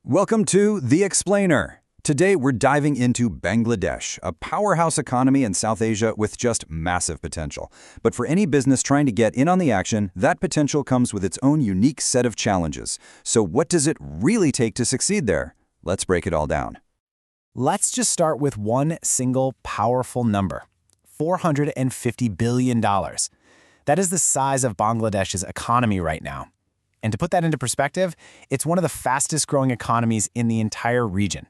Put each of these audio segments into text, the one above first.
Welcome to The Explainer. Today we're diving into Bangladesh, a powerhouse economy in South Asia with just massive potential. But for any business trying to get in on the action, that potential comes with its own unique set of challenges. So what does it really take to succeed there? Let's break it all down. Let's just start with one single powerful number, $450 billion. That is the size of Bangladesh's economy right now. And to put that into perspective, it's one of the fastest growing economies in the entire region.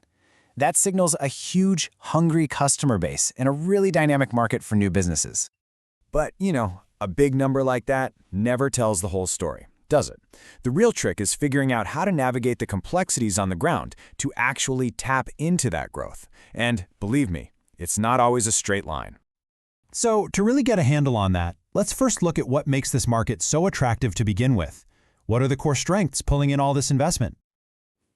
That signals a huge, hungry customer base and a really dynamic market for new businesses. But, a big number like that never tells the whole story, does it? The real trick is figuring out how to navigate the complexities on the ground to actually tap into that growth. And believe me, it's not always a straight line. So, to really get a handle on that, let's first look at what makes this market so attractive to begin with. What are the core strengths pulling in all this investment?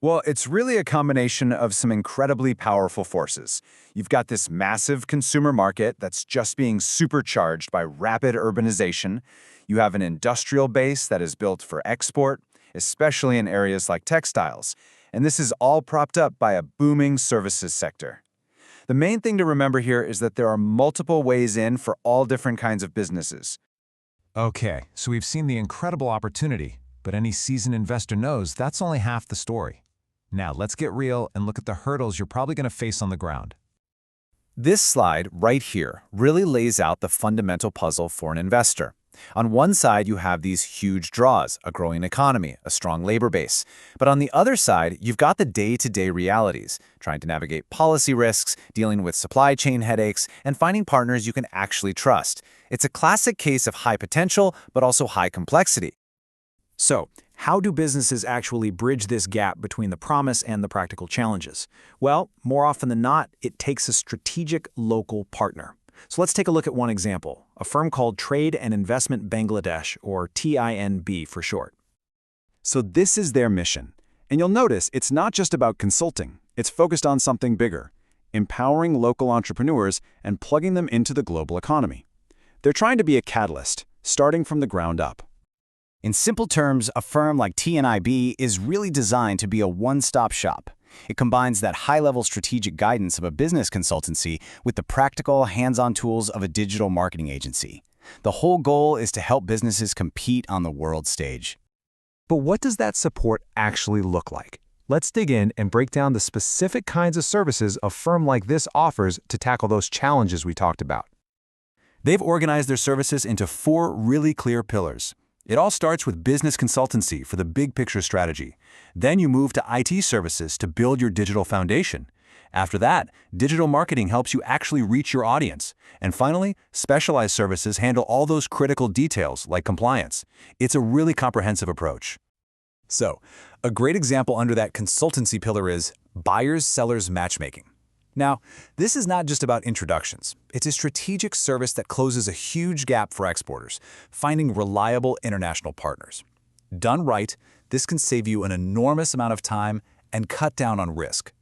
Well, it's really a combination of some incredibly powerful forces. You've got this massive consumer market that's just being supercharged by rapid urbanization. You have an industrial base that is built for export, especially in areas like textiles. And this is all propped up by a booming services sector. The main thing to remember here is that there are multiple ways in for all different kinds of businesses. Okay, so we've seen the incredible opportunity, but any seasoned investor knows that's only half the story. Now, let's get real and look at the hurdles you're probably going to face on the ground. This slide right here really lays out the fundamental puzzle for an investor. On one side, you have these huge draws, a growing economy, a strong labor base. But on the other side, you've got the day-to-day realities, trying to navigate policy risks, dealing with supply chain headaches, and finding partners you can actually trust. It's a classic case of high potential, but also high complexity. So, how do businesses actually bridge this gap between the promise and the practical challenges? Well, more often than not, it takes a strategic local partner. So let's take a look at one example, a firm called Trade and Investment Bangladesh, or T&IB for short. So this is their mission. And you'll notice it's not just about consulting. It's focused on something bigger, empowering local entrepreneurs and plugging them into the global economy. They're trying to be a catalyst, starting from the ground up. In simple terms, a firm like T&IB is really designed to be a one-stop shop. It combines that high-level strategic guidance of a business consultancy with the practical, hands-on tools of a digital marketing agency. The whole goal is to help businesses compete on the world stage. But what does that support actually look like? Let's dig in and break down the specific kinds of services a firm like this offers to tackle those challenges we talked about. They've organized their services into 4 really clear pillars. It all starts with business consultancy for the big picture strategy. Then you move to IT services to build your digital foundation. After that, digital marketing helps you actually reach your audience. And finally, specialized services handle all those critical details like compliance. It's a really comprehensive approach. So, a great example under that consultancy pillar is buyers-sellers matchmaking. Now, this is not just about introductions. It's a strategic service that closes a huge gap for exporters, finding reliable international partners. Done right, this can save you an enormous amount of time and cut down on risk.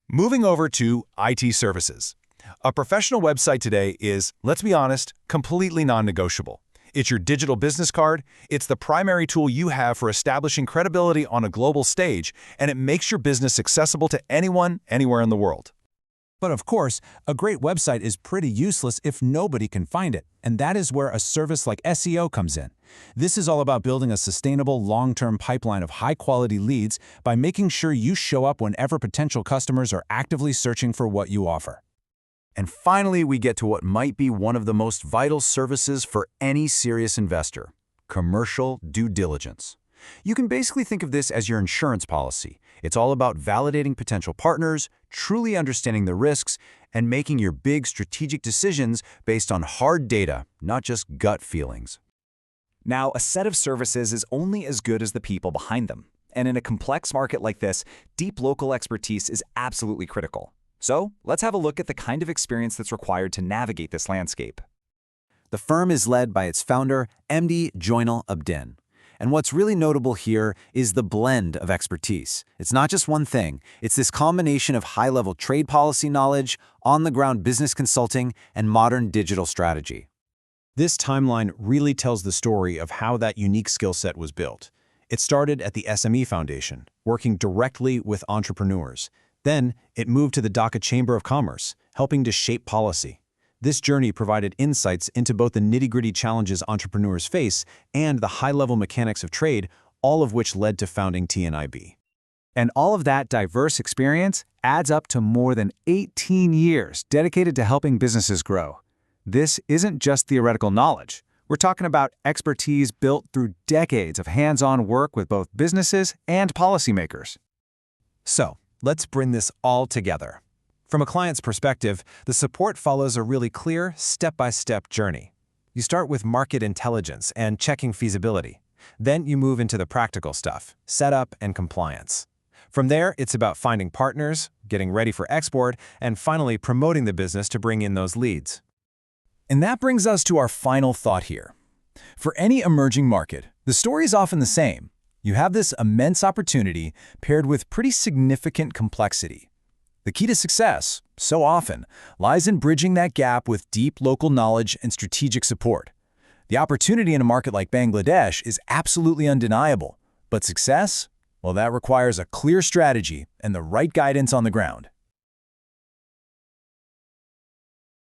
Moving over to IT services. A professional website today is, let's be honest, completely non-negotiable. It's your digital business card, it's the primary tool you have for establishing credibility on a global stage, and it makes your business accessible to anyone, anywhere in the world. But of course, a great website is pretty useless if nobody can find it, and that is where a service like SEO comes in. This is all about building a sustainable, long-term pipeline of high-quality leads by making sure you show up whenever potential customers are actively searching for what you offer. And finally, we get to what might be one of the most vital services for any serious investor: commercial due diligence. You can basically think of this as your insurance policy. It's all about validating potential partners, truly understanding the risks, and making your big strategic decisions based on hard data, not just gut feelings. Now, a set of services is only as good as the people behind them. And in a complex market like this, deep local expertise is absolutely critical. So, let's have a look at the kind of experience that's required to navigate this landscape. The firm is led by its founder, MD Joinal Abdin. And what's really notable here is the blend of expertise. It's not just one thing. It's this combination of high-level trade policy knowledge, on-the-ground business consulting, and modern digital strategy. This timeline really tells the story of how that unique skill set was built. It started at the SME Foundation, working directly with entrepreneurs. Then, it moved to the Dhaka Chamber of Commerce, helping to shape policy. This journey provided insights into both the nitty-gritty challenges entrepreneurs face and the high-level mechanics of trade, all of which led to founding T&IB. And all of that diverse experience adds up to more than 18 years dedicated to helping businesses grow. This isn't just theoretical knowledge. We're talking about expertise built through decades of hands-on work with both businesses and policymakers. So, let's bring this all together. From a client's perspective, the support follows a really clear, step-by-step journey. You start with market intelligence and checking feasibility. Then you move into the practical stuff, setup and compliance. From there, it's about finding partners, getting ready for export, and finally promoting the business to bring in those leads. And that brings us to our final thought here. For any emerging market, the story is often the same. You have this immense opportunity paired with pretty significant complexity. The key to success, so often, lies in bridging that gap with deep local knowledge and strategic support. The opportunity in a market like Bangladesh is absolutely undeniable, but success? Well, that requires a clear strategy and the right guidance on the ground.